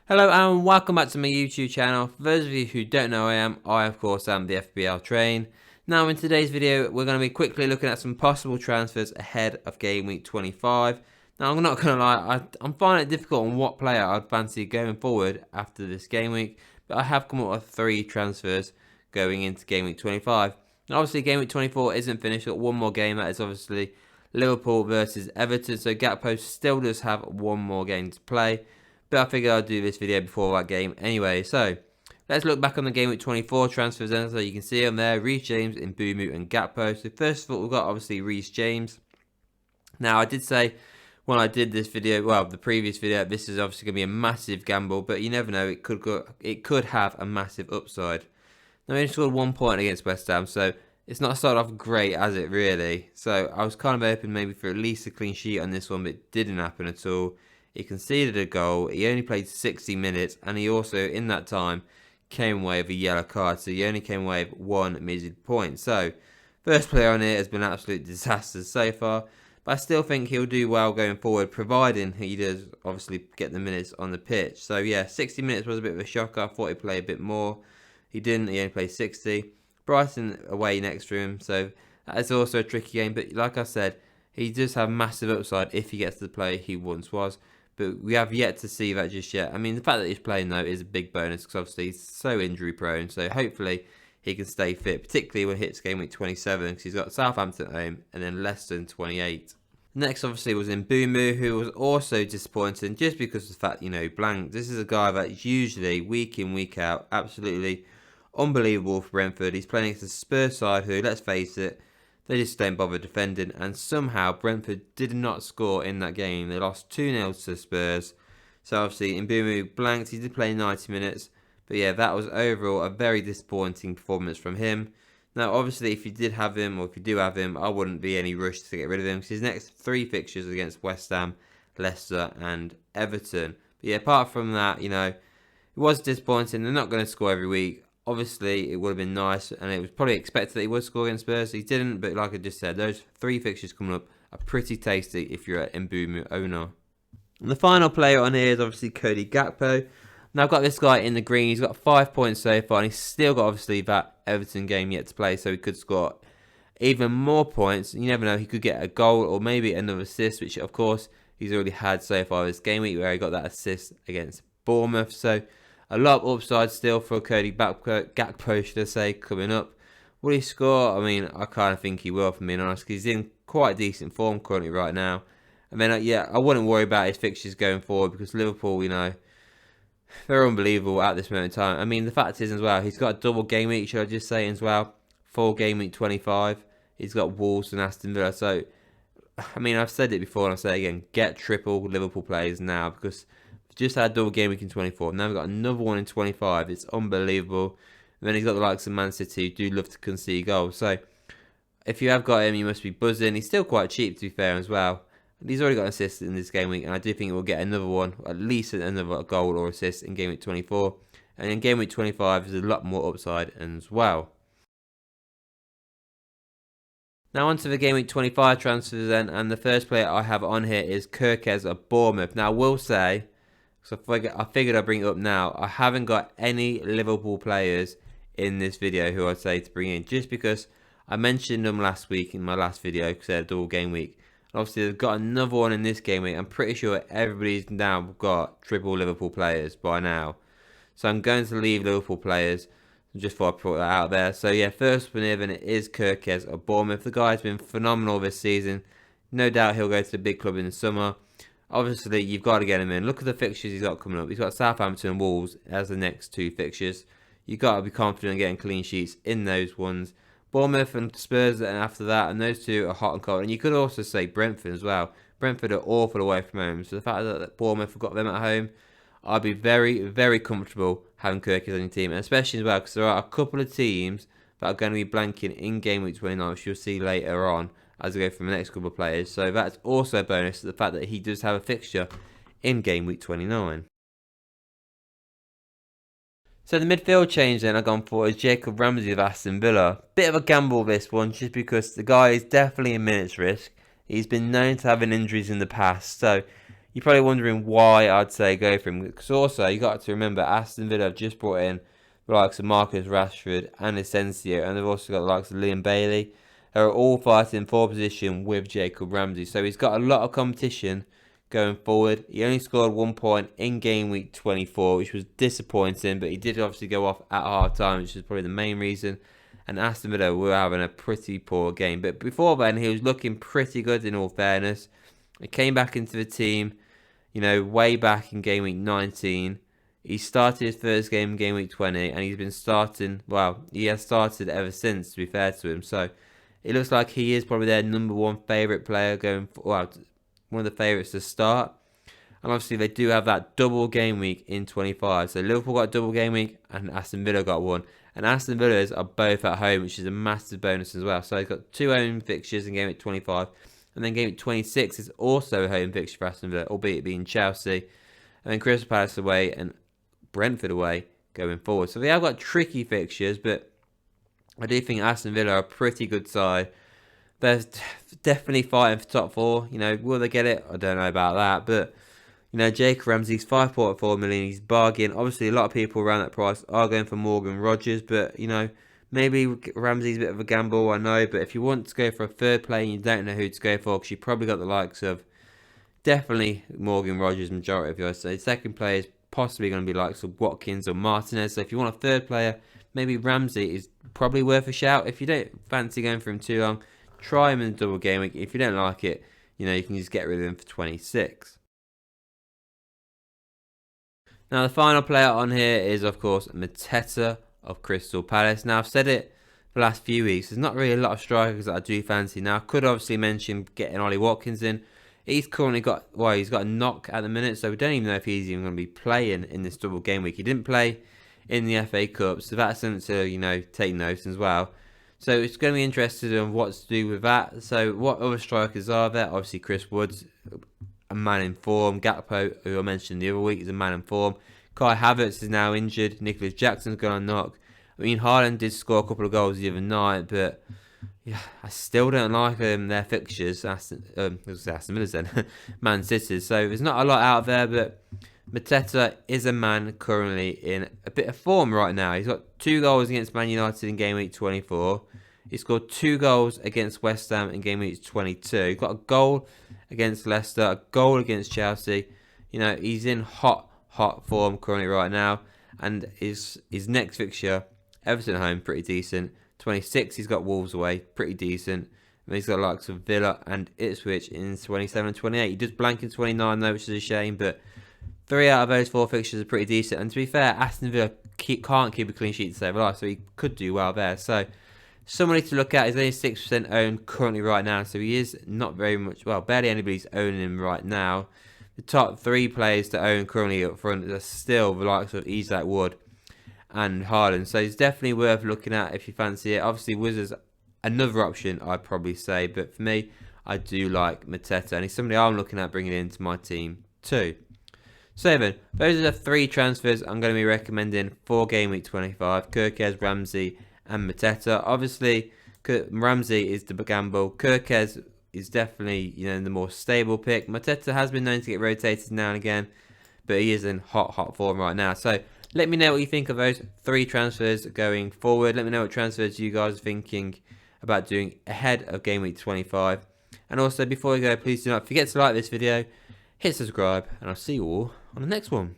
Hello and welcome back to my YouTube channel. For those of you who don't know who I of course am the FPL train. Now in today's video we're going to be quickly looking at some possible transfers ahead of game week 25. Now I'm not going to lie, I'm finding it difficult on what player I'd fancy going forward after this game week, but I have come up with 3 transfers going into game week 25. Now obviously game week 24 isn't finished, got one more game, that is obviously Liverpool versus Everton, so Gakpo still does have one more game to play. But I figured I'd do this video before that game anyway. So, let's look back on the game week 24 transfers then. So you can see them there, Reece James, Mbeumo and Gakpo. So first of all, we've got obviously Reece James. Now, I did say when I did this video, well, the previous video, this is obviously going to be a massive gamble. But you never know, it could have a massive upside. Now, he only scored 1 point against West Ham. So, it's not started off great, has it really? So, I was kind of hoping maybe for at least a clean sheet on this one, but it didn't happen at all. He conceded a goal, he only played 60 minutes, and he also, in that time, came away with a yellow card, so he only came away with 1 missed point. So, first player on here has been an absolute disaster so far, but I still think he'll do well going forward, providing he does obviously get the minutes on the pitch. So yeah, 60 minutes was a bit of a shocker. I thought he'd play a bit more. He didn't, he only played 60. Brighton away next to him, so that is also a tricky game, but like I said, he does have massive upside if he gets to the player he once was. But we have yet to see that just yet. I mean, the fact that he's playing, though, is a big bonus because obviously he's so injury prone. So hopefully he can stay fit, particularly when he hits game week 27 because he's got Southampton at home and then Leicester in 28. Next, obviously, was Mbeumo, who was also disappointing just because of the fact, blank. This is a guy that's usually, week in, week out, absolutely unbelievable for Brentford. He's playing against the Spurs side who, let's face it, they just don't bother defending, and somehow Brentford did not score in that game. They lost 2-0 to Spurs. So obviously Mbeumo blanked. He did play 90 minutes. But yeah, that was overall a very disappointing performance from him. Now obviously if you did have him, or if you do have him, I wouldn't be any rush to get rid of him, because his next 3 fixtures against West Ham, Leicester and Everton. But yeah, apart from that, it was disappointing. They're not going to score every week. Obviously, it would have been nice, and it was probably expected that he would score against Spurs. He didn't, but like I just said, those 3 fixtures coming up are pretty tasty if you're an Mbeumo owner. And the final player on here is obviously Cody Gakpo. Now, I've got this guy in the green. He's got 5 points so far, and he's still got, obviously, that Everton game yet to play, so he could score even more points. You never know, he could get a goal or maybe another assist, which, of course, he's already had so far this game week, where he got that assist against Bournemouth. So, a lot of upside still for Cody Gakpo, should I say, coming up. Will he score? I mean, I kind of think he will, for being honest, because he's in quite decent form currently right now. And then, yeah, I wouldn't worry about his fixtures going forward, because Liverpool, they're unbelievable at this moment in time. I mean, the fact is as well, he's got a double game week, should I just say as well, full game week 25. He's got Wolves and Aston Villa. So, I mean, I've said it before and I'll say it again, get triple Liverpool players now, because just had a double game week in 24. Now we've got another one in 25. It's unbelievable. And then he's got the likes of Man City, who do love to concede goals. So if you have got him, you must be buzzing. He's still quite cheap, to be fair, as well. He's already got an assist in this game week, and I do think we'll get another one, at least another goal or assist in game week 24. And in game week 25, there's a lot more upside as well. Now on to the game week 25 transfers then, and the first player I have on here is Kirkez of Bournemouth. Now I will say, so I figured I'd bring it up now, I haven't got any Liverpool players in this video who I'd say to bring in, just because I mentioned them last week in my last video because they had a double game week. And obviously they've got another one in this game week. I'm pretty sure everybody's now got triple Liverpool players by now. So I'm going to leave Liverpool players just thought I'd put that out there. So yeah, first one here then it is Kirkez of Bournemouth. The guy's been phenomenal this season. No doubt he'll go to the big club in the summer. Obviously, you've got to get him in. Look at the fixtures he's got coming up. He's got Southampton and Wolves as the next 2 fixtures. You've got to be confident in getting clean sheets in those ones. Bournemouth and Spurs and after that, and those 2 are hot and cold. And you could also say Brentford as well. Brentford are awful away from home. So the fact that Bournemouth have got them at home, I'd be very, very comfortable having Kirkez on your team. And especially as well, because there are a couple of teams that are going to be blanking in game week 29, which you'll see later on as I go from the next couple of players. So that's also a bonus, the fact that he does have a fixture in game week 29. So the midfield change then I've gone for is Jacob Ramsey of Aston Villa. Bit of a gamble this one, just because the guy is definitely a minutes risk. He's been known to having injuries in the past, so you're probably wondering why I'd say go for him. Because also, you got to remember, Aston Villa have just brought in the likes of Marcus Rashford and Asensio, and they've also got the likes of Liam Bailey, who are all fighting for position with Jacob Ramsey. So he's got a lot of competition going forward. He only scored 1 point in game week 24, which was disappointing, but he did obviously go off at half time, which is probably the main reason. And Aston Villa were having a pretty poor game. But before then, he was looking pretty good in all fairness. He came back into the team, way back in game week 19. He started his first game in game week 20, and he's been starting, he has started ever since, to be fair to him. So it looks like he is probably their number one favourite player one of the favourites to start. And obviously they do have that double game week in 25. So Liverpool got a double game week and Aston Villa got one. And Aston Villas are both at home, which is a massive bonus as well. So he's got 2 home fixtures in game week 25. And then game week 26 is also a home fixture for Aston Villa, albeit being Chelsea. And then Crystal Palace away and Brentford away going forward. So they have got tricky fixtures, but I do think Aston Villa are a pretty good side. They're definitely fighting for top 4. Will they get it? I don't know about that. But, Jacob Ramsey's 5.4 million. He's bargain. Obviously, a lot of people around that price are going for Morgan Rogers. But, maybe Ramsey's a bit of a gamble, I know. But if you want to go for a third player and you don't know who to go for, because you probably got the likes of definitely Morgan Rogers, majority of yours. So the second player is possibly going to be likes of Watkins or Martinez. So if you want a third player, maybe Ramsey is probably worth a shout. If you don't fancy going for him too long, try him in the double game week. If you don't like it, you can just get rid of him for 26. Now, the final player on here is, of course, Mateta of Crystal Palace. Now, I've said it for the last few weeks. There's not really a lot of strikers that I do fancy. Now, I could obviously mention getting Ollie Watkins in. He's currently got, he's got a knock at the minute, so we don't even know if he's even going to be playing in this double game week. He didn't play in the FA Cup, so that's something to, take note as well. So it's going to be interested in what to do with that. So what other strikers are there? Obviously Chris Woods, a man in form. Gakpo, who I mentioned the other week, is a man in form. Kai Havertz is now injured. Nicholas Jackson's got a knock. I mean, Haaland did score a couple of goals the other night, but yeah, I still don't like their fixtures. Aston Villa's then, Man City. So there's not a lot out there, but Mateta is a man currently in a bit of form right now. He's got 2 goals against Man United in game week 24. He scored 2 goals against West Ham in game week 22. He's got a goal against Leicester, a goal against Chelsea. He's in hot form currently right now. And his next fixture, Everton at home, pretty decent. 26, he's got Wolves away, pretty decent. And he's got likes of Villa and Ipswich in 27 and 28. He does blank in 29 though, which is a shame, but 3 out of those 4 fixtures are pretty decent. And to be fair, Aston Villa can't keep a clean sheet to save life, so he could do well there. So somebody to look at. He's only 6% owned currently right now, so he is not very much, barely anybody's owning him right now. The top 3 players to own currently up front are still the likes of Isaac Wood and Haaland. So he's definitely worth looking at if you fancy it. Obviously, Wizards another option, I'd probably say. But for me, I do like Mateta, and he's somebody I'm looking at bringing into my team too. So then, those are the 3 transfers I'm going to be recommending for game week 25. Kirkez, Ramsey and Mateta. Obviously, Ramsey is the gamble. Kirkez is definitely, the more stable pick. Mateta has been known to get rotated now and again, but he is in hot form right now. So let me know what you think of those 3 transfers going forward. Let me know what transfers you guys are thinking about doing ahead of game week 25. And also, before we go, please do not forget to like this video, hit subscribe, and I'll see you all on the next one.